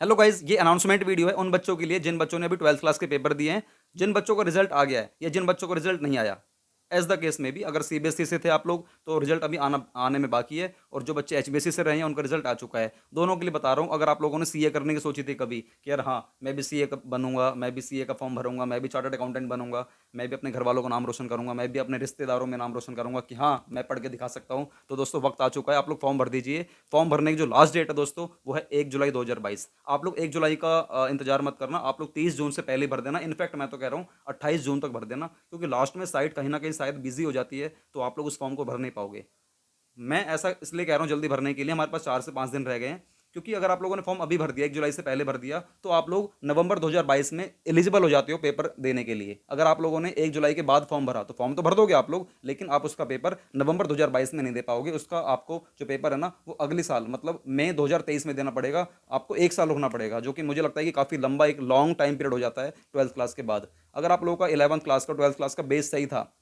Hello guys, ये announcement video है उन बच्चों के लिए जिन बच्चों ने अभी 12th क्लास के पेपर दिए हैं, जिन बच्चों का रिजल्ट आ गया है या जिन बच्चों का रिजल्ट नहीं आया। एज द केस में भी अगर सीबीएसई से थे आप लोग तो रिजल्ट अभी आने में बाकी है, और जो बच्चे एचबीएसई से रहे हैं उनका रिजल्ट आ चुका है। दोनों के लिए बता रहा हूँ, अगर आप लोगों ने सीए करने की सोची थी कभी कि यार हाँ मैं भी सीए का बनूंगा, मैं भी सीए का फॉर्म भरूंगा, मैं भी चार्टर्ड अकाउंटेंट बनूंगा, मैं भी अपने घर वालों का नाम रोशन करूंगा, मैं भी अपने रिश्तेदारों में नाम रोशन करूंगा कि हाँ मैं पढ़ के दिखा सकता हूँ, तो दोस्तों वक्त आ चुका है, आप लोग फॉर्म भर दीजिए। फॉर्म भरने की जो लास्ट डेट है दोस्तों वो है 1 जुलाई 2022। आप लोग 1 जुलाई का इंतजार मत करना, आप लोग 30 जून से पहले भर देना। इनफैक्ट मैं तो कह रहा हूँ 28 जून तक भर देना, क्योंकि लास्ट में साइट कहीं ना कहीं शायद बिजी हो जाती है, तो आप लोग उस फॉर्म को भर नहीं पाओगे। मैं ऐसा इसलिए कह रहा हूँ जल्दी भरने के लिए, हमारे पास 4 से 5 दिन रह गए हैं। क्योंकि अगर आप लोगों ने फॉर्म अभी भर दिया, 1 जुलाई से पहले भर दिया, तो आप लोग नवंबर 2022 में एलिजिबल हो जाते हो पेपर देने के लिए। अगर आप लोगों ने 1 जुलाई के बाद फॉर्म भरा तो फॉर्म तो भर दोगे आप लोग, लेकिन आप उसका पेपर नवंबर 2022 में नहीं दे पाओगे। उसका आपको जो पेपर है ना वो अगले साल मतलब मई 2023 में देना पड़ेगा। आपको 1 साल रुकना पड़ेगा, जो कि मुझे लगता है कि काफ़ी लंबा एक लॉन्ग टाइम पीरियड हो जाता है 12th क्लास के बाद। अगर आप लोगों का 11th क्लास का 12th क्लास का बेस सही था,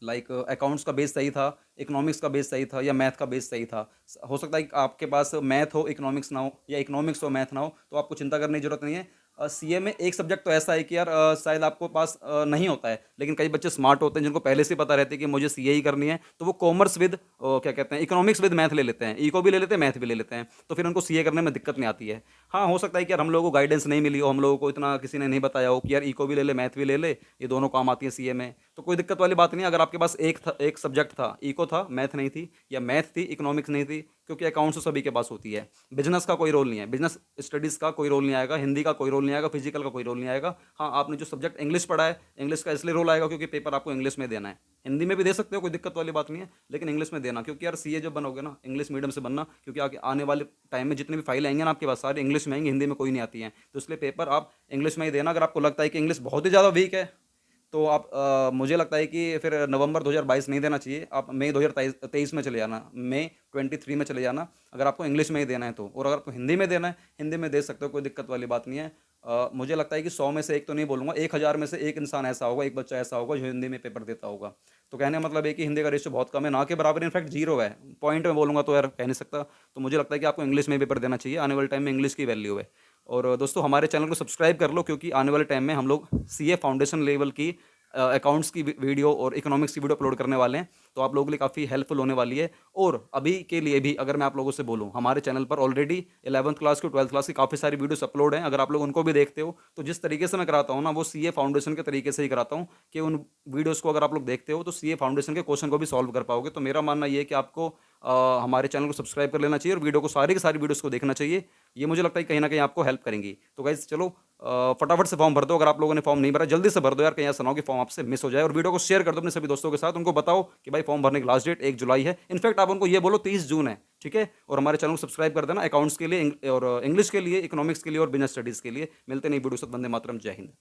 लाइक अकाउंट्स का बेस सही था, इकोनॉमिक्स का बेस सही था, या मैथ का बेस सही था। हो सकता है कि आपके पास मैथ हो इकोनॉमिक्स ना हो, या इकोनॉमिक्स हो मैथ ना हो, तो आपको चिंता करने की जरूरत नहीं है। सीए में एक सब्जेक्ट तो ऐसा है कि यार शायद आपको पास नहीं होता है, लेकिन कई बच्चे स्मार्ट होते हैं जिनको पहले से पता रहती है कि मुझे सीए ही करनी है, तो वो कॉमर्स विद क्या कहते हैं इकोनॉमिक्स विद मैथ ले लेते हैं, इको भी ले लेते हैं मैथ भी ले लेते हैं, तो फिर उनको सीए करने में दिक्कत नहीं आती है। हाँ, हो सकता है कि यार हम लोगों को गाइडेंस नहीं मिली हो, हम लोगों को इतना किसी ने नहीं बताया हो कि यार इको भी ले ले मैथ भी ले ले, ये दोनों काम आती है सीए में, तो कोई दिक्कत वाली बात नहीं है। अगर आपके पास एक सब्जेक्ट था, इको था मैथ नहीं थी, या मैथ थी इकोनॉमिक्स नहीं थी, क्योंकि अकाउंट्स तो सभी के पास होती है। बिजनेस का कोई रोल नहीं है, बिजनेस स्टडीज़ का कोई रोल नहीं आएगा, हिंदी का कोई रोल नहीं आएगा, फिजिकल का कोई रोल नहीं आएगा। हाँ, आपने जो सब्जेक्ट इंग्लिश पढ़ा है, इंग्लिश का इसलिए रोल आएगा क्योंकि पेपर आपको इंग्लिश में देना है। हिंदी में भी दे सकते हो, कोई दिक्कत वाली बात नहीं है, लेकिन इंग्लिश में देना, क्योंकि यार सीए जब बनोगे ना इंग्लिश मीडियम से बनना, क्योंकि आगे आने वाले टाइम में जितने भी फाइल आएंगे ना आपके पास सारे इंग्लिश में आएंगे, हिंदी में कोई नहीं आती है, तो इसलिए पेपर आप इंग्लिश में ही देना। अगर आपको लगता है कि इंग्लिश बहुत ही ज़्यादा वीक है, तो आप मुझे लगता है कि फिर नवंबर 2022 नहीं देना चाहिए, आप मई 2023 में चले जाना, मई 23 में चले जाना, अगर आपको इंग्लिश में ही देना है तो। और अगर आपको हिंदी में देना है, हिंदी में दे सकते हो, कोई दिक्कत वाली बात नहीं है। मुझे लगता है कि 100 में से एक तो नहीं बोलूँगा, 1000 में से एक इंसान ऐसा होगा, एक बच्चा ऐसा होगा जो हिंदी में पेपर देता होगा। तो कहने का मतलब है कि हिंदी का रेशियो बहुत कम है, ना के बराबर, इनफैक्ट जीरो है। पॉइंट में बोलूँगा तो यार कह नहीं सकता। तो मुझे लगता है कि आपको इंग्लिश में पेपर देना चाहिए, आने वाले टाइम में इंग्लिश की वैल्यू है। और दोस्तों हमारे चैनल को सब्सक्राइब कर लो, क्योंकि आने वाले टाइम में हम लोग सीए फाउंडेशन लेवल की अकाउंट्स की वीडियो और इकोनॉमिक्स की वीडियो अपलोड करने वाले हैं, तो आप लोगों के लिए काफ़ी हेल्पफुल होने वाली है। और अभी के लिए भी अगर मैं आप लोगों से बोलूं, हमारे चैनल पर ऑलरेडी 11th क्लास की 12th क्लास की काफ़ी सारी वीडियोस अपलोड हैं, अगर आप लोग उनको भी देखते हो तो जिस तरीके से मैं कराता हूँ ना वो सीए फाउंडेशन के तरीके से ही कराता हूँ, कि उन वीडियोज़ को अगर आप लोग देखते हो तो सीए फाउंडेशन के क्वेश्चन को भी सॉल्व कर पाओगे। तो मेरा मानना ये है कि आपको हमारे चैनल को सब्सक्राइब कर लेना चाहिए और वीडियो को सारी की सारी वीडियोज़ को देखना चाहिए। ये मुझे लगता है कि कहीं ना कहीं आपको हेल्प करेंगी। तो गाइज चलो फटाफट से फॉर्म भर दो। अगर आप लोगों ने फॉर्म नहीं भरा जल्दी से भर दो यार, कहीं ऐसा ना हो कि फॉर्म आपसे मिस हो जाए। और वीडियो को शेयर कर दो अपने सभी दोस्तों के साथ, उनको बताओ कि भाई फॉर्म भरने की लास्ट डेट 1 जुलाई है। इनफैक्ट आप उनको ये बोलो 30 जून है, ठीक है। और हमारे चैनल को सब्सक्राइब कर देना अकाउंट्स के लिए और इंग्लिश के लिए, इकोनॉमिक्स के लिए और बिजनेस स्टडीज़ के लिए। मिलते नहीं वीडियो से, वंदे मातरम, जय हिंद।